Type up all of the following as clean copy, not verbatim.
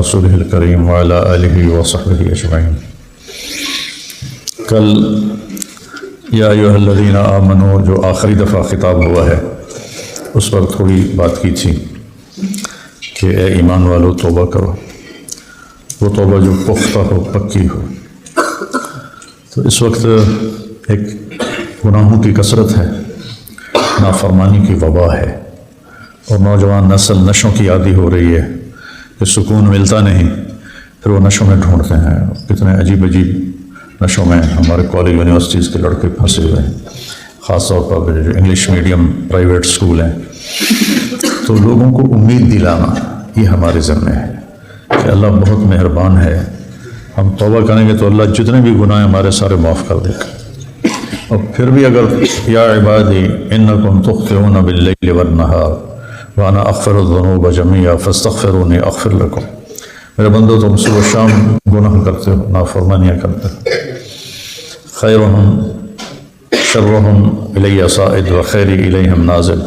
رسوله الكريم وعلى آله وصحبه أجمعين. کل یا ایھا الذین آمنوا جو آخری دفعہ خطاب ہوا ہے اس پر تھوڑی بات کی تھی کہ اے ایمان والو توبہ کرو، وہ توبہ جو پختہ ہو، پکی ہو. تو اس وقت ایک گناہوں کی کثرت ہے، نافرمانی کی وبا ہے، اور نوجوان نسل نشوں کی عادی ہو رہی ہے کہ سکون ملتا نہیں، پھر وہ نشوں میں ڈھونڈتے ہیں. کتنے عجیب عجیب نشوں میں ہمارے کالج یونیورسٹیز کے لڑکے پھنسے ہوئے ہیں، خاص طور پر جو انگلش میڈیم پرائیویٹ اسکول ہیں. تو لوگوں کو امید دلانا یہ ہمارے ذمہ ہے کہ اللہ بہت مہربان ہے، ہم توبہ کریں گے تو اللہ جتنے بھی گناہ ہمارے سارے معاف کر دے گا. اور پھر بھی اگر یا عبادی انکم تخطئون باللیل والنہار وانا اغفر الذنوب جميعا فاستغفرونی اغفر لکم، میرے بندو تم صبح و شام گناہ کرتے ہو، نافرمانیاں کرتے ہو. خیرہم شرہم الی صائد وخیری الیہم نازل،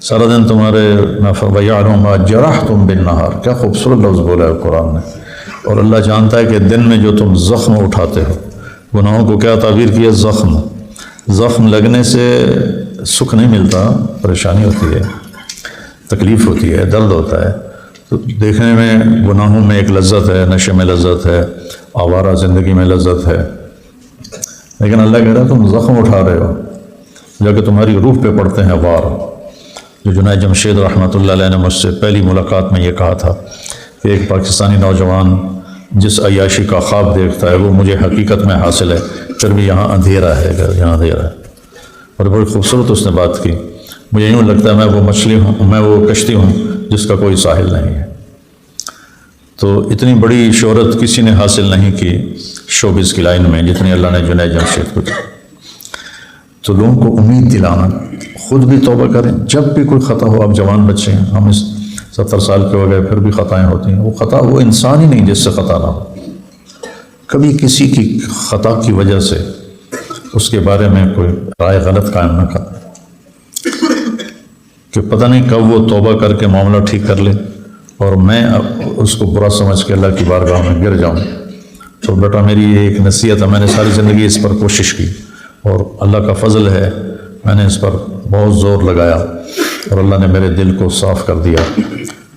سارا دن تمہارے وَيَعْلَمُ مَا جَرَحْتُمْ بِالنَّهَارِ، کیا خوبصورت لفظ بولا ہے قرآن نے. اور اللہ جانتا ہے کہ دن میں جو تم زخم اٹھاتے ہو، گناہوں کو کیا تعبیر کیا؟ زخم لگنے سے سکھ نہیں ملتا، پریشانی ہوتی ہے، تکلیف ہوتی ہے، درد ہوتا ہے. تو دیکھنے میں گناہوں میں ایک لذت ہے، نشے میں لذت ہے، آوارہ زندگی میں لذت ہے، لیکن اللہ کہہ رہا ہے تم زخم اٹھا رہے ہو جا کہ تمہاری روح پہ پڑتے ہیں وار. جو جنید جمشید رحمۃ اللہ علیہ نے مجھ سے پہلی ملاقات میں یہ کہا تھا کہ ایک پاکستانی نوجوان جس عیاشی کا خواب دیکھتا ہے وہ مجھے حقیقت میں حاصل ہے، پھر بھی یہاں اندھیرا ہے، یہاں اندھیرا ہے. اور بڑی خوبصورت اس نے بات کی. مجھے یوں لگتا ہے میں وہ مچھلی ہوں، میں وہ کشتی ہوں جس کا کوئی ساحل نہیں ہے. تو اتنی بڑی شہرت کسی نے حاصل نہیں کی شوبز کی لائن میں جتنی اللہ نے جنید جمشید کو دی. تو لوگوں کو امید دلانا، خود بھی توبہ کریں. جب بھی کوئی خطا ہو، آپ جوان بچے ہیں، ہم اس 70 سال کے ہو گئے پھر بھی خطائیں ہوتی ہیں. وہ خطا وہ انسان ہی نہیں جس سے خطا نہ ہو. کبھی کسی کی خطا کی وجہ سے اس کے بارے میں کوئی رائے غلط قائم نہ کر کہ پتہ نہیں کب وہ توبہ کر کے معاملہ ٹھیک کر لے اور میں اس کو برا سمجھ کے اللہ کی بارگاہ میں گر جاؤں. تو بیٹا میری یہ ایک نصیحت ہے، میں نے ساری زندگی اس پر کوشش کی اور اللہ کا فضل ہے میں نے اس پر بہت زور لگایا اور اللہ نے میرے دل کو صاف کر دیا.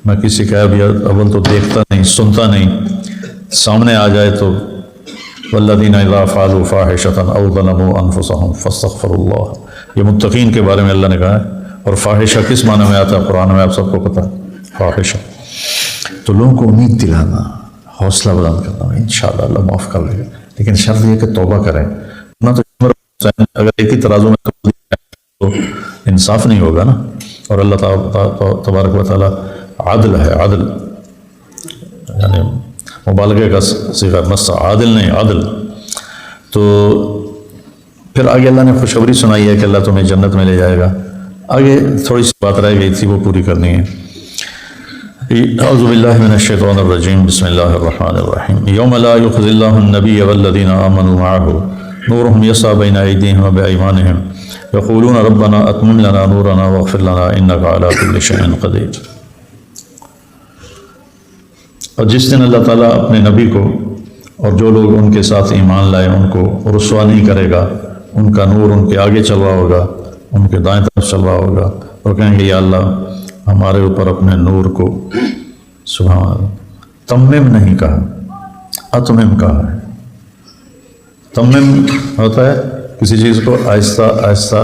میں کسی کا بھی اول تو دیکھتا نہیں، سنتا نہیں، سامنے آ جائے تو والذین اذا فعلوا فاحشۃ او ظلموا انفسهم فاستغفروا اللہ، یہ متقین کے بارے میں اللہ نے کہا ہے. اور فاحشہ کس معنی میں آتا ہے قرآن میں؟ آپ سب کو پتہ ہے فاحشہ. تو لوگوں کو امید دلانا، حوصلہ بلند کرنا، انشاءاللہ اللہ معاف کر لے گا، لیکن شرط یہ کہ توبہ کریں. نہ تو اگر ایک ہی ترازو میں تو انصاف نہیں ہوگا نا. اور اللہ تبارک و تعالیٰ عادل ہے، عادل یعنی مبالغے کا صیغہ مست، عادل نہیں عادل. تو پھر آگے اللہ نے خوشخبری سنائی ہے کہ اللہ تمہیں جنت میں لے جائے گا. آگے تھوڑی سی بات رہ گئی تھی وہ پوری کرنی ہے. اعوذ باللہ من الشیطان الرجیم، بسم اللہ الرحمن الرحیم. یوم لا یخزی اللہ النبی والذین آمنوا معه نورهم یسعی بین ایدیہم وبایمانہم یقولون ربنا اتمم لنا نورنا واغفر لنا انک علی کل شیء قدیر. اور جس دن اللہ تعالیٰ اپنے نبی کو اور جو لوگ ان کے ساتھ ایمان لائے ان کو رسوا نہیں کرے گا، ان کا نور ان کے آگے چل رہا ہوگا، ان کے دائیں طرف چل رہا ہوگا، اور کہیں گے یا اللہ ہمارے اوپر اپنے نور کو سبحان اللہ. تمم نہیں کہا، اتمم کہا ہے. تمم ہوتا ہے کسی چیز کو آہستہ آہستہ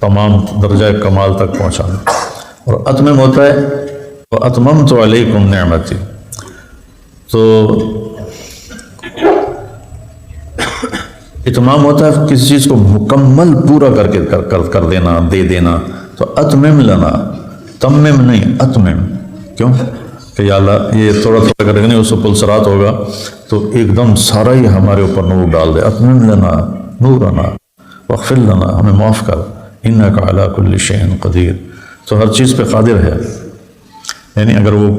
تمام درجہ کمال تک پہنچانا، اور اتمم ہوتا ہے وَأَتْمَمْتُ عَلَيْكُمْ نِعْمَتِي. تو اتمام ہوتا ہے کسی چیز کو مکمل پورا کر دینا، دے دینا. تو اتمم لنا، تمم نہیں اتمم. کیوں کہ یا اللہ یہ تھوڑا تھوڑا کر نہیں، اس کو پلسرات ہوگا تو ایک دم سارا ہی ہمارے اوپر نور ڈال دے. اتمم لنا نورنا واغفر لنا، ہمیں معاف کر، انک علی کل شیء قدیر. تو ہر چیز پہ قادر ہے. یعنی اگر وہ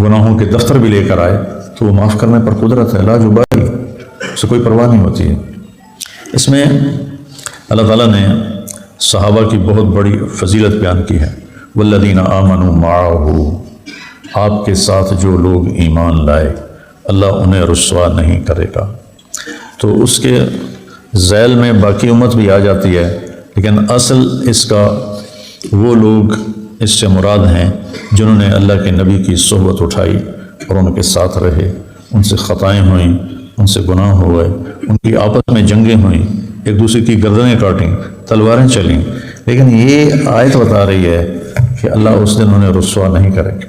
گناہوں کے دفتر بھی لے کر آئے تو وہ معاف کرنے پر قدرت ہے، لا جبالی، اسے کوئی پرواہ نہیں ہوتی ہے. اس میں اللہ تعالیٰ نے صحابہ کی بہت بڑی فضیلت بیان کی ہے. والذین آمنوا معہ، آپ کے ساتھ جو لوگ ایمان لائے اللہ انہیں رسوا نہیں کرے گا۔ تو اس کے ذیل میں باقی امت بھی آ جاتی ہے، لیکن اصل اس کا وہ لوگ اس سے مراد ہیں جنہوں نے اللہ کے نبی کی صحبت اٹھائی اور ان کے ساتھ رہے، ان سے خطائیں ہوئیں، ان سے گناہ ہوئے، ان کی آپس میں جنگیں ہوئیں، ایک دوسرے کی گردنیں کاٹیں، تلواریں چلیں، لیکن یہ آیت بتا رہی ہے کہ اللہ اس دن انہیں رسوا نہیں کرے گا۔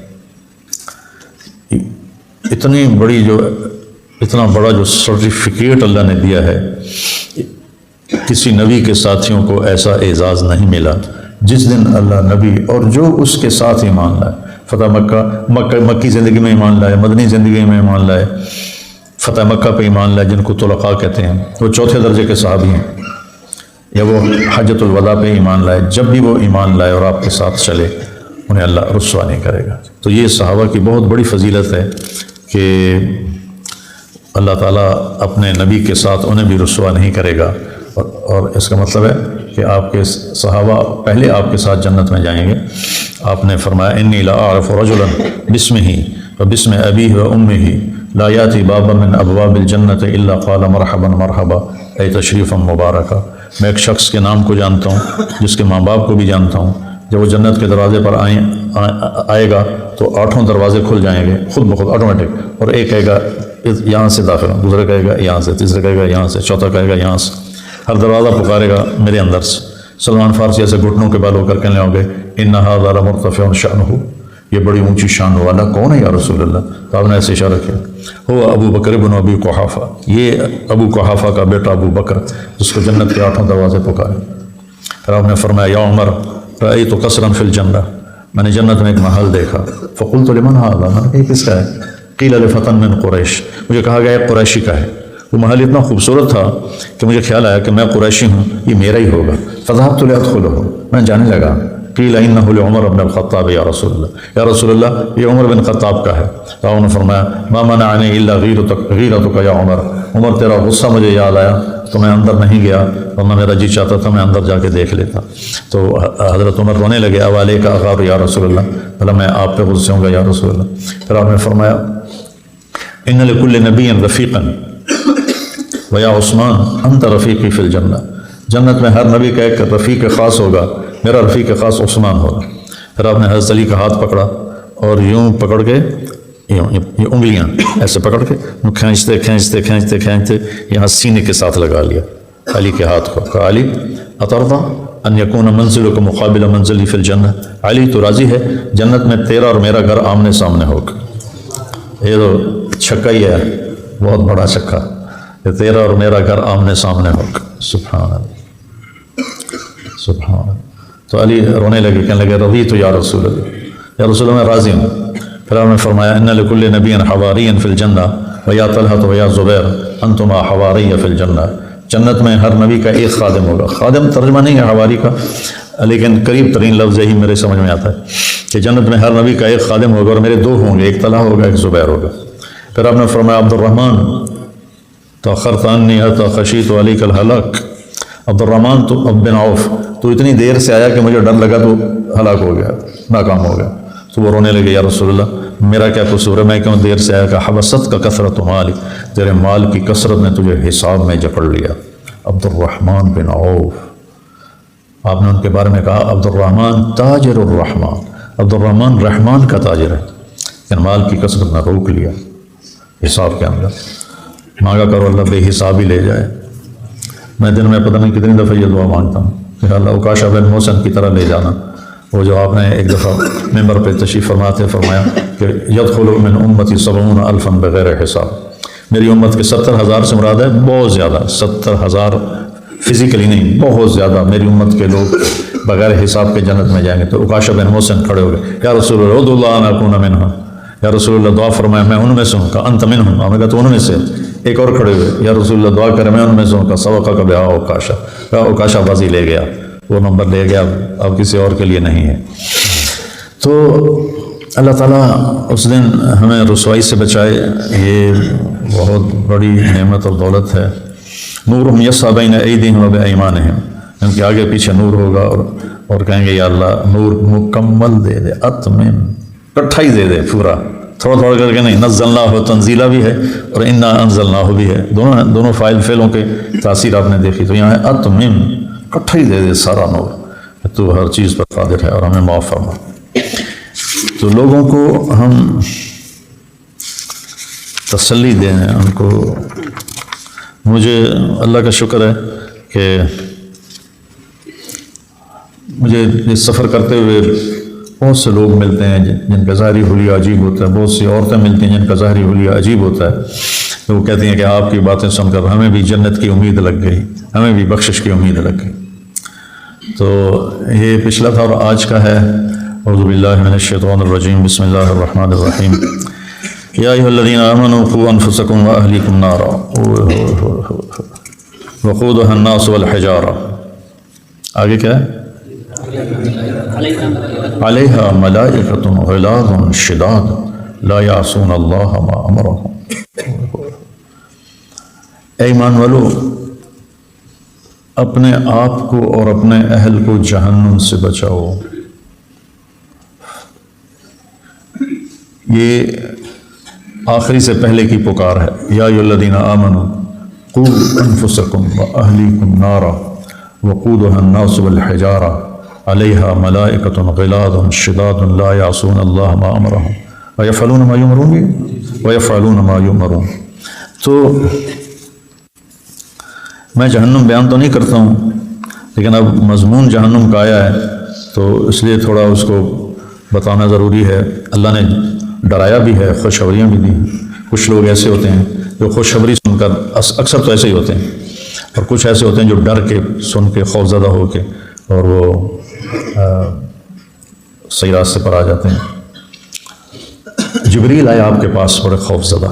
اتنا بڑا جو سرٹیفکیٹ اللہ نے دیا ہے، کسی نبی کے ساتھیوں کو ایسا اعزاز نہیں ملا جس دن اللہ نبی اور جو اس کے ساتھ ایمان لائے، فتح مکی زندگی میں ایمان لائے، مدنی زندگی میں ایمان لائے، فتح مکہ پہ ایمان لائے جن کو طلقاء کہتے ہیں، وہ چوتھے درجے کے صحابی ہیں، یا وہ حجۃ الوداع پہ ایمان لائے، جب بھی وہ ایمان لائے اور آپ کے ساتھ چلے انہیں اللہ رسوا نہیں کرے گا۔ تو یہ صحابہ کی بہت بڑی فضیلت ہے کہ اللہ تعالیٰ اپنے نبی کے ساتھ انہیں بھی رسوا نہیں کرے گا، اور اس کا مطلب ہے کہ آپ کے صحابہ پہلے آپ کے ساتھ جنت میں جائیں گے۔ آپ نے فرمایا انی لا اعرف رجلا باسمہ وباسم ابیہ وامہ لا یاتی بابا من ابواب الجنت الا قال مرحبا مرحبا اے تشریفا مبارکا۔ میں ایک شخص کے نام کو جانتا ہوں جس کے ماں باپ کو بھی جانتا ہوں، جب وہ جنت کے دروازے پر آئے گا تو 8 دروازے کھل جائیں گے خود بخود آٹومیٹک، اور ایک کہے گا یہاں سے داخل ہوں، دوسرا کہے گا یہاں سے، تیسرا کہے گا یہاں سے، چوتھا کہے گا یہاں سے، ہر دروازہ پکارے گا میرے اندر سے۔ سلمان فارسی ایسے گھٹنوں کے بال ہو کر کہنے لگے ان ھذا لمرتفع شأنہ، یہ بڑی اونچی شان والا کون ہے یا رسول اللہ؟ تو آپ نے ایسے اشارہ کیا، ہو ابو بکر بن ابی قحافہ، یہ ابو قحافہ کا بیٹا ابو بکر جس کو جنت کے 8 دروازے پکارے۔ پھر آپ نے فرمایا یا عمر رأیت قصرا فی الجنہ، میں نے جنت میں ایک محل دیکھا، فقلت لمن ھذا، میں نے کہا یہ کس کا ہے؟ قیل لفتى من قریش، مجھے کہا گیا ایک قریشی کا ہے۔ وہ محل اتنا خوبصورت تھا کہ مجھے خیال آیا کہ میں قریشی ہوں، یہ میرا ہی ہوگا، فذهبت لأدخله، میں جانے لگا۔ قیل انه لعمر بن الخطاب یا رسول اللہ، یا رسول اللہ یہ عمر بن خطاب کا ہے۔ تو انہوں نے فرمایا ما منعنی الا غیرتک یا عمر، عمر تیرا غصہ مجھے یاد آیا تو میں اندر نہیں گیا، ورنہ میرا جی چاہتا تھا میں اندر جا کے دیکھ لیتا۔ تو حضرت عمر رونے لگے، اوالے کا اغار یا رسول اللہ، بھلا میں آپ پہ غصے ہوں گا یا رسول اللہ؟ پھر آپ نے فرمایا ان لکل نبی رفیقا ویا عثمان انت رفیقی فی الجنہ، جنت میں ہر نبی کا ایک رفیق خاص ہوگا، میرا رفیق خاص عثمان ہوگا۔ پھر آپ نے حضرت علی کا ہاتھ پکڑا اور یوں پکڑ کے یہ انگلیاں ایسے پکڑ کے کھینچتے کھینچتے کھینچتے کھینچتے یہاں سینے کے ساتھ لگا لیا علی کے ہاتھ کو، کہا علی اترضی ان یکون منزلک مقابل منزلی فی الجنہ، علی تو راضی ہے جنت میں تیرا اور میرا گھر آمنے سامنے ہوگا؟ یہ تو چھکا ہی ہے، بہت بڑا چھکا، کہ تیرا اور میرا گھر آمنے سامنے ہوگا۔ سبحان اللہ سبحان اللہ۔ تو علی رونے لگے، کہنے لگے رضیت یا رسول اللہ، یا رسول اللہ میں راضی ہوں۔ پھر آپ نے فرمایا ان لکل نبی حواری فی الجنہ ویا طلحہ ویا زبیر انتما حواری فی الجنہ، جنت میں ہر نبی کا ایک خادم ہوگا۔ خادم ترجمہ نہیں ہے حواری کا، لیکن قریب ترین لفظ یہی میرے سمجھ میں آتا ہے کہ جنت میں ہر نبی کا ایک خادم ہوگا اور میرے 2 ہوں گے، ایک طلحہ ہوگا ایک زبیر ہوگا۔ پھر آپ نے فرمایا عبد الرحمن تأخرت عنی حتی خشیت علیک الہلاک، عبد الرحمن تو بن عوف تو اتنی دیر سے آیا کہ مجھے ڈر لگا تو ہلاک ہو گیا، ناکام ہو گیا۔ تو وہ رونے لگے یا رسول اللہ میرا کیا قصور ہے، میں کیوں دیر سے آیا؟ کہ حبست کا کثرت مال، تیرے مال کی کثرت نے تجھے حساب میں جکڑ لیا۔ عبد الرحمن بن عوف، آپ نے ان کے بارے میں کہا عبد الرحمن تاجر الرحمن، عبد الرحمن رحمان کا تاجر ہے، لیکن مال کی کثرت نے روک لیا حساب کے اندر۔ مانگا کرو اللہ بے حساب ہی لے جائے۔ میں دن میں پتہ نہیں کتنی دفعہ یہ دعا مانگتا ہوں کہ اللہ عکاشہ بن محسن کی طرح لے جانا۔ وہ جو آپ نے ایک دفعہ ممبر پہ تشریف فرماتے فرمایا کہ یدخل من امتی 70,000 بغیر حساب، میری امت کے 70,000 سے مراد ہے بہت زیادہ، 70,000 فزیکلی نہیں، بہت زیادہ میری امت کے لوگ بغیر حساب کے جنت میں جائیں گے۔ تو عکاشہ بن محسن کھڑے ہو گئے، یا رسول اللہ ادعو اللہ ان اکون منہم، یا رسول اللہ دعا فرمائے میں ان میں سے ہوں۔ کہا انت منہم، آپ نے کہا تو ان میں سے۔ ایک اور کھڑے ہوئے، یا رسول اللہ دعا کرے میں ان میں سے ہوں۔ کہا سبقہ کا بہا عکاشہ، کہا عکاشہ بازی لے گیا، وہ نمبر لے گیا، اب کسی اور کے لیے نہیں ہے۔ تو اللہ تعالیٰ اس دن ہمیں رسوائی سے بچائے، یہ بہت بڑی نعمت اور دولت ہے۔ نورہم یسعی بین ایدیہم و بایمانہم، ان کے آگے پیچھے نور ہوگا اور کہیں گے یا اللہ نور مکمل دے دے، اتمم کٹھا ہی دے دے پورا، تھوڑا تھوڑا کر کے نہیں. نزلناہ تنزیلا بھی ہے اور انا انزلناہ بھی ہے، دونوں فاعل فعلوں کے تاثیر آپ نے دیکھی. تو یہاں ہے اتمم، کٹھا ہی دے دے سارا نور، تو ہر چیز پر قادر ہے اور ہمیں معاف فرما. تو لوگوں کو ہم تسلی دیں ان کو. مجھے اللہ کا شکر ہے کہ مجھے اس سفر کرتے ہوئے بہت سے لوگ ملتے ہیں جن کا ظاہری حلیہ عجیب ہوتا ہے، بہت سی عورتیں ملتی ہیں جن کا ظاہری حلیہ عجیب ہوتا ہے. تو وہ کہتی ہیں کہ آپ کی باتیں سن کر ہمیں بھی جنت کی امید لگ گئی، ہمیں بھی بخشش کی امید لگ گئی. تو یہ پچھلا تھا اور آج کا ہے. اعوذ باللہ من الشیطان الرجیم، بسم اللہ الرحمن الرحیم. یا ایھا الذین آمنوا قوا انفسکم واہلیکم نارا وقودھا الناس والحجارہ. آگے کیا ہے؟ علیہا ملائکۃ غلاظ شداد لا یعصون اللہ ما امرہم. اے ایمان والو، اپنے آپ کو اور اپنے اہل کو جہنم سے بچاؤ. یہ آخری سے پہلے کی پکار ہے. یا ایھا الذین آمنوا قوا انفسکم واہلیکم نارا وقودھا الناس والحجارہ علیہا ملائکۃ غلاظ شداد لا یعصون اللہ ما امرہم ویفعلون ما یؤمرون. تو میں جہنم بیان تو نہیں کرتا ہوں، لیکن اب مضمون جہنم کا آیا ہے تو اس لیے تھوڑا اس کو بتانا ضروری ہے. اللہ نے ڈرایا بھی ہے، خوشخبریاں بھی دی ہیں. کچھ لوگ ایسے ہوتے ہیں جو خوشخبری سن کر، اکثر تو ایسے ہی ہوتے ہیں، اور کچھ ایسے ہوتے ہیں جو ڈر کے سن کے خوفزدہ ہو کے اور وہ صحیح راستے پر آ جاتے ہیں. جبریل آیا آپ کے پاس بڑے خوفزدہ،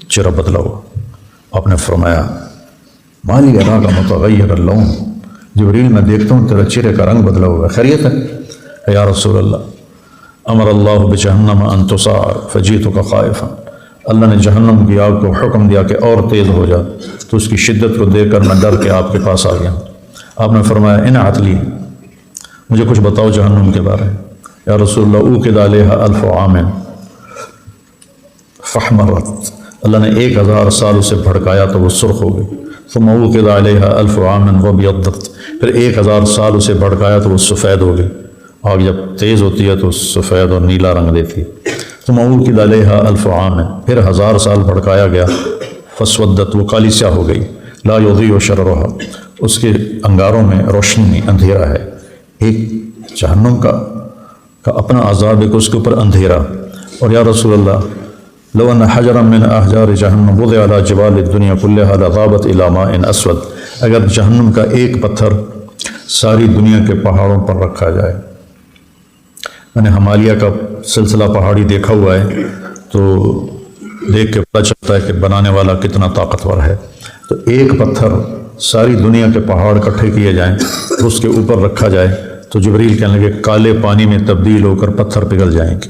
چہرہ بدلا ہوا. آپ نے فرمایا مالی اراک متغیر اللون، جبریل میں دیکھتا ہوں تیرا چہرے کا رنگ بدلا ہوا، خیریت ہے؟ یا رسول اللہ امر اللہ بجہنم ان تسعر فجئتک خائفا. اللہ نے جہنم کی آگ کو حکم دیا کہ اور تیز ہو جا، تو اس کی شدت کو دیکھ کر میں ڈر کے آپ کے پاس آ گیا. آپ نے فرمایا انعت لی، مجھے کچھ بتاؤ جہنم کے بارے میں. یا رسول اللہ اوقد علیہا الف عام فاحمرت، اللہ نے 1000 سال اسے بھڑکایا تو وہ سرخ ہو گئی. ثم اوقد علیہا الف عام وابیضت، پھر 1000 سال اسے بھڑکایا تو وہ سفید ہو گئی. آگ جب تیز ہوتی ہے تو سفید اور نیلا رنگ دیتی ہے. ثم اوقد علیہا الف عام، پھر 1000 سال بھڑکایا گیا. فاسودت، وہ کالی سیاہ ہو گئی. لا یضیء شررها، اس کے انگاروں میں روشنی نہیں، اندھیرا ہے. ایک جہنم کا اپنا عذاب ہے کہ اس کے اوپر اندھیرا. اور یا رسول اللہ لو ان حجرا من احجار جہنم وضع على جبال الدنیا كلها لذابت الى ماء اسود، اگر جہنم کا ایک پتھر ساری دنیا کے پہاڑوں پر رکھا جائے. میں نے ہمالیہ کا سلسلہ پہاڑی دیکھا ہوا ہے، تو دیکھ کے پتہ چلتا ہے کہ بنانے والا کتنا طاقتور ہے. تو ایک پتھر ساری دنیا کے پہاڑ اکٹھے کیے جائیں، اس کے اوپر رکھا جائے تو جبریل کہنے لگے کالے پانی میں تبدیل ہو کر پتھر پگھل جائیں گے.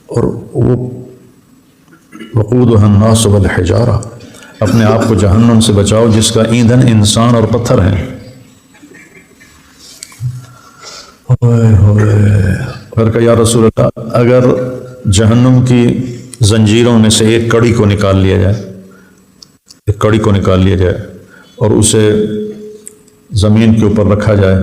اور وہ وقودھا الناس والحجارہ، اپنے آپ کو جہنم سے بچاؤ جس کا ایندھن انسان اور پتھر ہیں. پھر کہا یا رسول اللہ اگر جہنم کی زنجیروں میں سے ایک کڑی کو نکال لیا جائے، ایک کڑی کو نکال لیا جائے اور اسے زمین کے اوپر رکھا جائے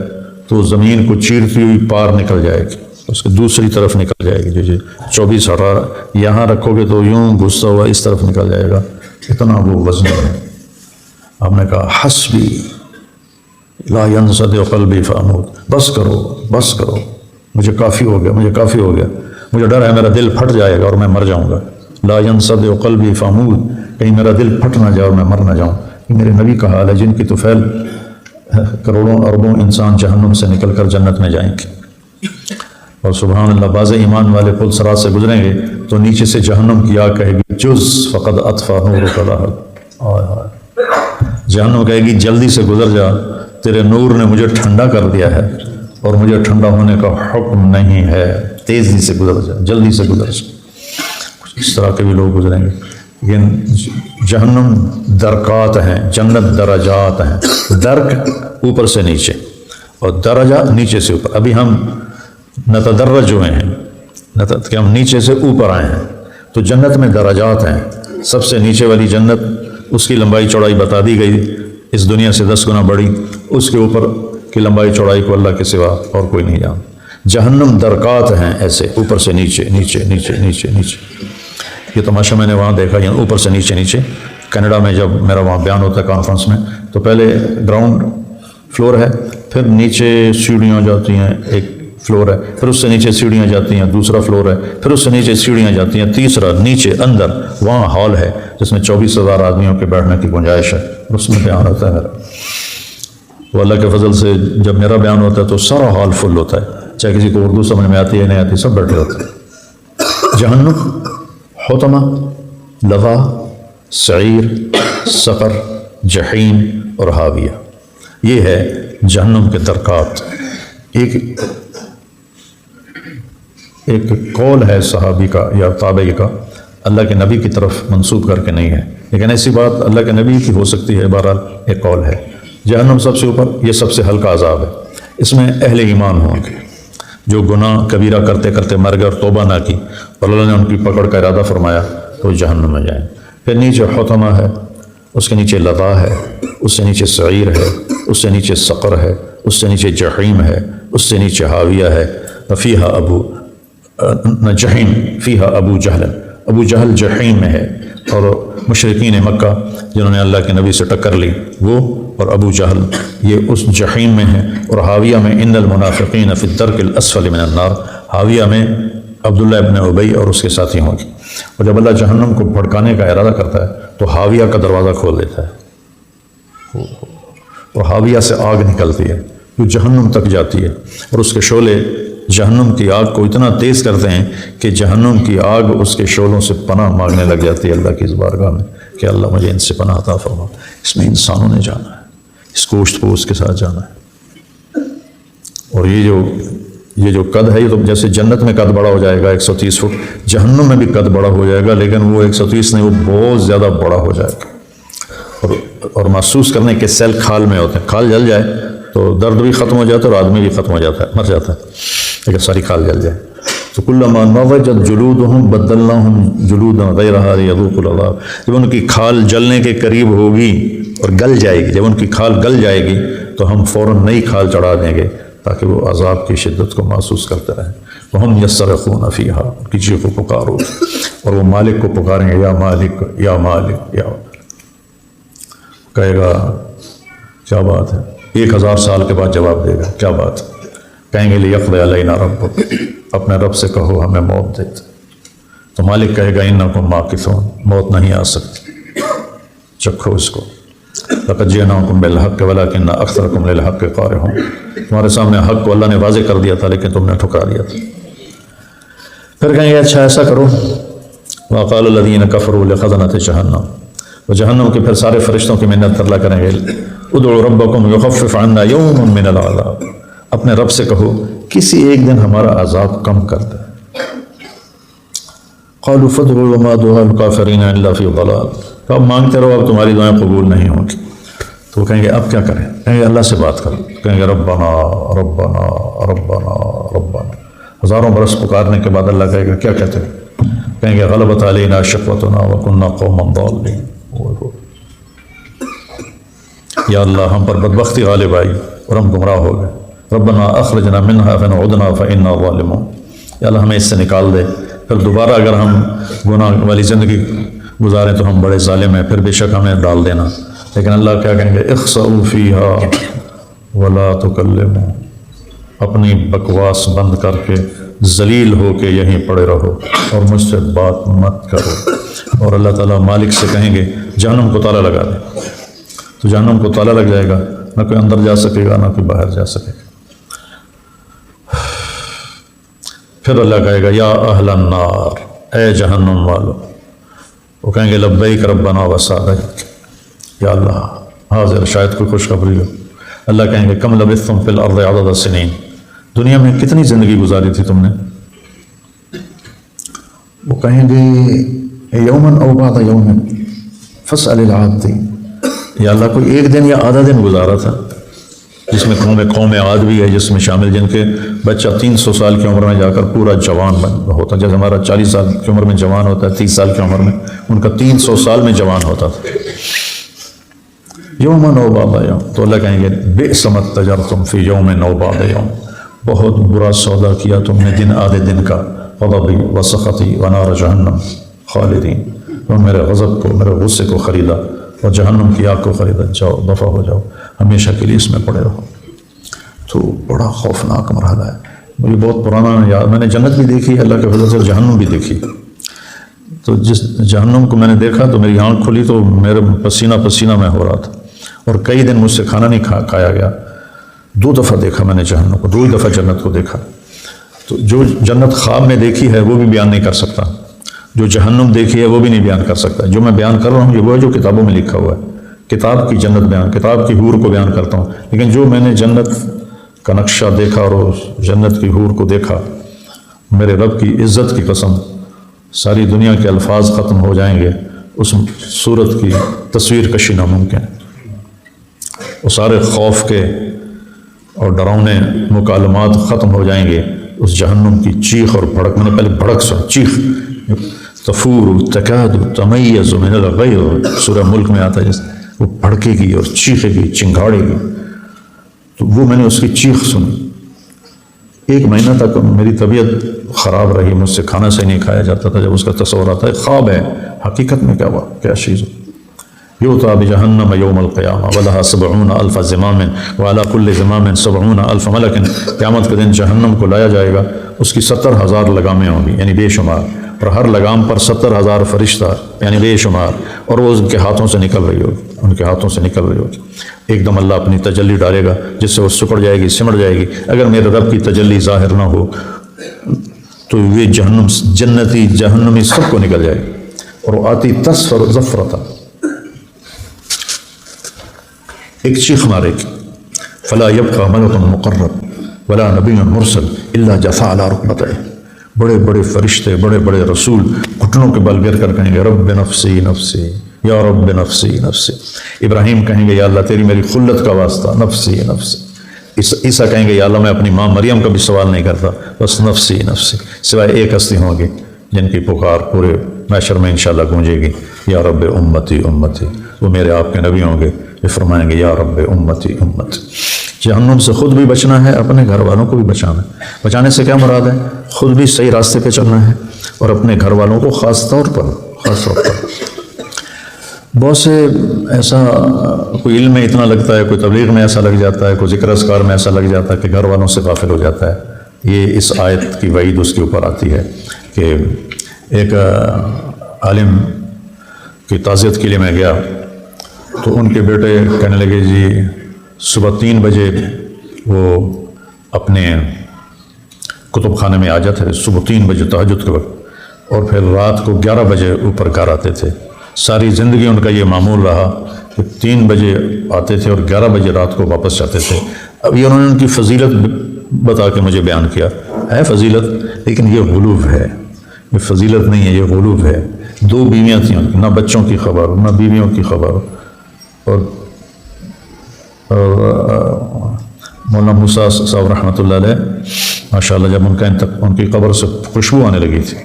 تو زمین کو چیرتی ہوئی پار نکل جائے گی، اس کے دوسری طرف نکل جائے گی. جو 24 18 یہاں رکھو گے تو یوں غصہ ہوا اس طرف نکل جائے گا، اتنا وہ وزن ہے. آپ نے کہا حسبی لا ينصدع قلبی فاموت، بس کرو بس کرو، مجھے کافی ہو گیا، مجھے کافی ہو گیا، مجھے ڈر ہے میرا دل پھٹ جائے گا اور میں مر جاؤں گا. لا ينصدع قلبی فاموت، کہیں میرا دل پھٹ نہ جائے اور میں مر نہ جاؤں. یہ میرے نبی کا حال ہے جن کی طفیل کروڑوں اربوں انسان جہنم سے نکل کر جنت میں جائیں گے. اور سبحان اللہ بعض ایمان والے پل صراط سے گزریں گے تو نیچے سے جہنم کی آگ کہے گی جز فقد اطفا نورک لہب، جہنم کہے گی جلدی سے گزر جا، تیرے نور نے مجھے ٹھنڈا کر دیا ہے اور مجھے ٹھنڈا ہونے کا حکم نہیں ہے، تیزی سے گزر جا، جلدی سے گزر جا. اس طرح کے بھی لوگ گزریں گے. لیکن جہنم درکات ہیں، جنت درجات ہیں. درک اوپر سے نیچے اور درجہ نیچے سے اوپر. ابھی ہم نتدرج ہوئے ہیں، کہ ہم نیچے سے اوپر آئے ہیں. تو جنت میں درجات ہیں. سب سے نیچے والی جنت، اس کی لمبائی چوڑائی بتا دی گئی، اس دنیا سے 10 گنا بڑی. اس کے اوپر کی لمبائی چوڑائی کو اللہ کے سوا اور کوئی نہیں جانتا. جہنم درکات ہیں ایسے، اوپر سے نیچے نیچے نیچے نیچے نیچے. یہ تماشا میں نے وہاں دیکھا، یہاں اوپر سے نیچے نیچے. کینیڈا میں جب میرا وہاں بیان ہوتا ہے کانفرنس میں، تو پہلے گراؤنڈ فلور ہے، پھر نیچے سیڑھیاں جاتی ہیں، ایک فلور ہے، پھر اس سے نیچے سیڑھیاں جاتی ہیں، دوسرا فلور ہے، پھر اس سے نیچے سیڑھیاں جاتی ہیں، تیسرا نیچے اندر وہاں ہال ہے جس میں 24,000 آدمیوں کے بیٹھنے کی گنجائش ہے. اس میں بیان ہوتا ہے میرا. وہ اللہ کے فضل سے جب میرا بیان ہوتا ہے تو سارا ہال فل ہوتا ہے، چاہے کسی کو اردو سمجھ میں آتی ہے نہیں آتی، سب بیٹھے ہوتے ہیں. جہنم، حطمہ، لظا، سعیر، سقر، جحیم اور حاویہ، یہ ہے جہنم کے درکات. ایک قول ہے صحابی کا یا تابعی کا، اللہ کے نبی کی طرف منسوب کر کے نہیں ہے، لیکن ایسی بات اللہ کے نبی کی ہو سکتی ہے. بہرحال ایک قول ہے، جہنم سب سے اوپر، یہ سب سے ہلکا عذاب ہے. اس میں اہل ایمان ہوں گے جو گناہ کبیرہ کرتے کرتے مر گئے اور توبہ نہ کی، اور اللہ نے ان کی پکڑ کا ارادہ فرمایا تو جہنم میں جائیں. پھر نیچے حطمہ ہے، اس کے نیچے لظا ہے، اس سے نیچے سعیر ہے، اس سے نیچے سقر ہے، اس سے نیچے جحیم ہے، اس سے نیچے حاویہ ہے. فیہا جحیم فیہا ابو جہل، ابو جہل جحیم میں ہے. اور مشرکین مکہ جنہوں نے اللہ کے نبی سے ٹکر لی، وہ اور ابو جہل یہ اس جحیم میں ہیں. اور حاویہ میں ان المنافقین فی الدرک الاسفل من النار، حاویہ میں عبداللہ ابن ابی اور اس کے ساتھی ہوں گے. اور جب اللہ جہنم کو بھڑکانے کا ارادہ کرتا ہے تو حاویہ کا دروازہ کھول دیتا ہے، اور حاویہ سے آگ نکلتی ہے جو جہنم تک جاتی ہے، اور اس کے شعلے جہنم کی آگ کو اتنا تیز کرتے ہیں کہ جہنم کی آگ اس کے شعلوں سے پناہ مانگنے لگ جاتی ہے اللہ کی اس بارگاہ میں کہ اللہ مجھے ان سے پناہ عطا فرما. اس میں انسانوں نے جانا ہے، اس گوشت پوش کے ساتھ جانا ہے. اور یہ جو قد ہے، یہ تو جیسے جنت میں قد بڑا ہو جائے گا 130 فٹ، جہنم میں بھی قد بڑا ہو جائے گا، لیکن وہ 130 نہیں، وہ بہت زیادہ بڑا ہو جائے گا. اور محسوس کرنے کے سیل کھال میں ہوتے ہیں. کھال جل جائے تو درد بھی ختم ہو جاتا ہے اور آدمی بھی ختم ہو جاتا ہے، مر جاتا ہے اگر ساری کھال جل جائے. تو کلما نضجت جلودہم بدلناہم جلودا غیرہا لیذوقوا العذاب، جب ان کی کھال جلنے کے قریب ہوگی اور گل جائے گی، جب ان کی کھال گل جائے گی تو ہم فوراً نئی کھال چڑھا دیں گے تاکہ وہ عذاب کی شدت کو محسوس کرتے رہیں. وہم یصرخون فیہا، ان کی چیخ کو پکارو، اور وہ مالک کو پکاریں گے، یا مالک یا مالک یا. کہے گا کیا بات ہے، 1000 سال کے بعد جواب دے گا، کیا بات ہے؟ کہیں گے لیقضی علینا ربک، اپنے رب سے کہو ہمیں موت دے. تو مالک کہے گا انکم ماکثون، موت نہیں آ سکتی، چکھو اس کو. لقد جئناکم بالحق ولکن اکثرکم للحق کارہون، تمہارے سامنے حق کو اللہ نے واضح کر دیا تھا لیکن تم نے ٹھکرا دیا تھا. پھر کہیں گے اچھا ایسا کرو، وقال الذین کفروا لخزنۃ جہنم، وہ جہنم کے پھر سارے فرشتوں کی منت کر لا کریں گے، ادعوا ربکم یخفف عنا یوما من العذاب، اپنے رب سے کہو کسی ایک دن ہمارا عذاب کم کر دے. قالوا فادعوا وما دعاء الکافرین الا فی ضلال، تو اب مانگتے رہو، اب تمہاری دعائیں قبول نہیں ہوں گی. تو وہ کہیں گے اب کیا کریں؟ کہیں گے اللہ سے بات کرو، کہیں گے ربنا ربنا ربنا ربنا. ہزاروں برس پکارنے کے بعد اللہ کہے گا کیا کہتے ہیں؟ کہیں گے غلبت علینا شقوتنا وکنا قوما ضالین، یا اللہ ہم پر بدبختی غالب آئی اور ہم گمراہ ہو گئے. ربنا اخرجنا منها فإن عدنا فإنا ظالمون، یا اللہ ہمیں اس سے نکال دے، پھر دوبارہ اگر ہم گناہ والی زندگی گزاریں تو ہم بڑے ظالم ہیں، پھر بے شک ہمیں ڈال دینا. لیکن اللہ کیا کہیں گے؟ اخسؤوا فیها ولا تکلموا، اپنی بکواس بند کر کے ذلیل ہو کے یہیں پڑے رہو اور مجھ سے بات مت کرو. اور اللہ تعالیٰ مالک سے کہیں گے جہنم کو تالا لگا دے، تو جہنم کو تالا لگ جائے گا، نہ کوئی اندر جا سکے گا نہ کوئی باہر جا سکے گا. پھر اللہ کہے گا یا اہل النار، اے جہنم والو. وہ کہیں گے لبیک ربنا وسعدیک، یا اللہ حاضر، شاید کوئی خوشخبری ہو. اللہ کہیں گے کم لبثتم فی الارض عدد السنین، دنیا میں کتنی زندگی گزاری تھی تم نے؟ وہ کہیں گے یومن او بعد یومن فاسأل العادین، یا اللہ کوئی ایک دن یا آدھا دن گزارا تھا. جس میں قوم عاد بھی ہے، جس میں شامل جن کے بچہ 300 سال کی عمر میں جا کر پورا جوان ہوتا، جیسے ہمارا 40 سال کی عمر میں جوان ہوتا ہے، 30 سال کی عمر میں، ان کا 300 سال میں جوان ہوتا تھا۔ یوم نوباد یوم، تو اللہ کہیں گے بئس ما اتجرتم فی یوم نوباد یوم، بہت برا سودا کیا تم نے دن آدھے دن کا، غضبی و سخطی و نار جہنم خالدین، تم میرے غضب کو، میرے غصے کو خریدا اور جہنم کی آگ کو خریدا، جاؤ دفع ہو جاؤ، ہمیشہ کے لیے اس میں پڑے رہو۔ تو بڑا خوفناک مرحلہ ہے، مجھے بہت پرانا یاد، میں نے جنت بھی دیکھی ہے اللہ کے فضل سے، اور جہنم بھی دیکھی۔ تو جس جہنم کو میں نے دیکھا تو میری آنکھ کھلی تو میرے پسینہ پسینہ میں ہو رہا تھا، اور کئی دن مجھ سے کھانا نہیں کھایا گیا۔ 2 دفعہ دیکھا میں نے جہنم کو، 2 ہی دفعہ جنت کو دیکھا۔ تو جو جنت خواب میں دیکھی ہے وہ بھی بیان نہیں کر سکتا، جو جہنم دیکھی ہے وہ بھی نہیں بیان کر سکتا۔ جو میں بیان کر رہا ہوں یہ وہ ہے جو کتابوں میں لکھا ہوا ہے، کتاب کی جنت بیان، کتاب کی حور کو بیان کرتا ہوں، لیکن جو میں نے جنت کا نقشہ دیکھا اور اس جنت کی حور کو دیکھا، میرے رب کی عزت کی قسم، ساری دنیا کے الفاظ ختم ہو جائیں گے، اس صورت کی تصویر کشی ناممکن ہے۔ وہ سارے خوف کے اور ڈراؤنے مکالمات ختم ہو جائیں گے، اس جہنم کی چیخ اور بھڑک، میں نے پہلے بھڑک سنا، چیخ، تفور تکاد تمیز من الغیظ، سورہ ملک میں آتا ہے، جس وہ بھڑکے گی اور چیخے گی، چنگھاڑے گی، تو وہ میں نے اس کی چیخ سنی۔ 1 مہینہ تک میری طبیعت خراب رہی، مجھ سے کھانا سے نہیں کھایا جاتا تھا، جب اس کا تصور آتا ہے خواب ہے، حقیقت میں کیا ہوا، کیا چیز ہو۔ یؤتی بجہنم یوم القیامہ ولہا 70,000 زمام وعلی کل زمام 70,000 ملک، قیامت کے دن جہنم کو لایا جائے گا، اس کی 70,000 لگامیں ہوں گی، یعنی بے شمار، اور ہر لگام پر 70,000 فرشتہ، یعنی بے شمار، اور وہ ان کے ہاتھوں سے نکل رہی ہوگی، ان کے ہاتھوں سے نکل رہی ہوگی۔ ایک دم اللہ اپنی تجلی ڈالے گا جس سے وہ سکڑ جائے گی، سمٹ جائے گی۔ اگر میرے رب کی تجلی ظاہر نہ ہو تو یہ جہنم، جنتی جہنمی سب کو نکل جائے گی، اور وہ آتی تصفر زفرتا، ایک چیخ مارے گی، فلا یبقى ملک مقرب ولا نبی مرسل الا جثا علی رکبتیہ، بڑے بڑے فرشتے، بڑے بڑے رسول گھٹنوں کے بل گر کر کہیں گے رب نفسی نفسی یا رب نفسی نفسی۔ ابراہیم کہیں گے یا اللہ تیری میری خلت کا واسطہ، نفسی نفسی۔ عیسیٰ کہیں گے یا اللہ میں اپنی ماں مریم کا بھی سوال نہیں کرتا، بس نفسی نفسی، سوائے ایک ہستی ہوں گی جن کی پکار پورے محشر میں انشاءاللہ گونجے گی، یا رب امتی امتی، وہ میرے آپ کے نبی ہوں گے، یہ فرمائیں گے یا رب امتی امتی۔ جہنم سے خود بھی بچنا ہے، اپنے گھر والوں کو بھی بچانا ہے۔ بچانے سے کیا مراد ہے؟ خود بھی صحیح راستے پہ چلنا ہے، اور اپنے گھر والوں کو خاص طور پر بہت سے ایسا کوئی علم میں اتنا لگتا ہے، کوئی تبلیغ میں ایسا لگ جاتا ہے، کوئی ذکر اذکار میں ایسا لگ جاتا ہے کہ گھر والوں سے غافل ہو جاتا ہے۔ یہ اس آیت کی وعید اس کے اوپر آتی ہے کہ ایک عالم کی تعزیت کے لیے میں گیا تو ان کے بیٹے کہنے لگے جی صبح 3 بجے وہ اپنے کتب خانے میں آ جاتے تھے، صبح 3 بجے تہجد کے وقت، اور پھر رات کو 11 بجے اوپر گھر آتے تھے۔ ساری زندگی ان کا یہ معمول رہا کہ 3 بجے آتے تھے اور 11 بجے رات کو واپس جاتے تھے۔ اب یہ انہوں نے ان کی فضیلت بتا کے مجھے بیان کیا، ہے فضیلت، لیکن یہ غلوب ہے، یہ فضیلت نہیں ہے، یہ غلوب ہے۔ 2 بیویاں تھیں، نہ بچوں کی خبر، نہ بیویوں کی خبر، اور مولانا موسیٰ صاحب رحمۃ اللہ علیہ ماشاءاللہ جب ان کی قبر سے خوشبو آنے لگی تھی،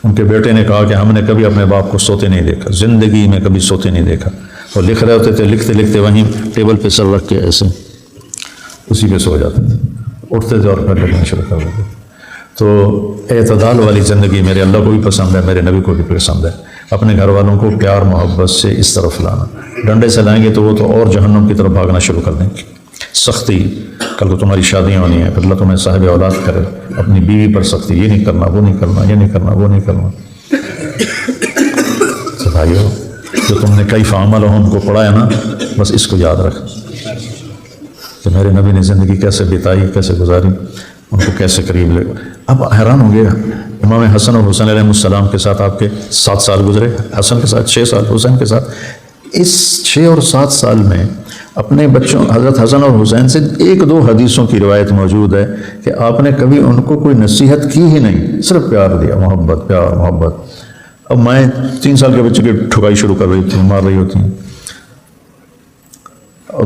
ان کے بیٹے نے کہا کہ ہم نے کبھی اپنے باپ کو سوتے نہیں دیکھا، زندگی میں کبھی سوتے نہیں دیکھا، اور لکھ رہے ہوتے تھے، لکھتے لکھتے وہیں ٹیبل پہ سر رکھ کے ایسے اسی پہ سو جاتے تھے، اٹھتے تھے اور پھر لکھنا شروع کر دیتے۔ تو اعتدال والی زندگی میرے اللہ کو بھی پسند ہے، میرے نبی کو بھی پسند ہے۔ اپنے گھر والوں کو پیار محبت سے اس طرف لانا، ڈنڈے سے لائیں گے تو وہ تو اور جہنم کی طرف بھاگنا شروع کر دیں گے۔ سختی، کل کو تمہاری شادیاں ہونی ہیں، پھر اللہ تمہیں صاحب اولاد کرے، اپنی بیوی پر سختی، یہ نہیں کرنا، وہ نہیں کرنا، یہ نہیں کرنا، وہ نہیں کرنا۔ تو بھائیو، جو تم نے کیف عملہم کو پڑھا ہے نا، بس اس کو یاد رکھ کہ میرے نبی نے زندگی کیسے بتائی، کیسے گزاری، ان کو کیسے قریب لے۔ اب حیران ہوں گے، امام حسن اور حسین علیہ السلام کے ساتھ آپ کے 7 سال گزرے، حسن کے ساتھ 6 سال، حسین کے ساتھ اس 6 اور 7 سال میں اپنے بچوں حضرت حسن اور حسین سے 1-2 حدیثوں کی روایت موجود ہے کہ آپ نے کبھی ان کو کوئی نصیحت کی ہی نہیں، صرف پیار دیا، محبت، پیار محبت۔ اب مائیں 3 سال کے بچے کی ٹھکائی شروع کر رہی تھی، مار رہی ہوتی ہیں، اور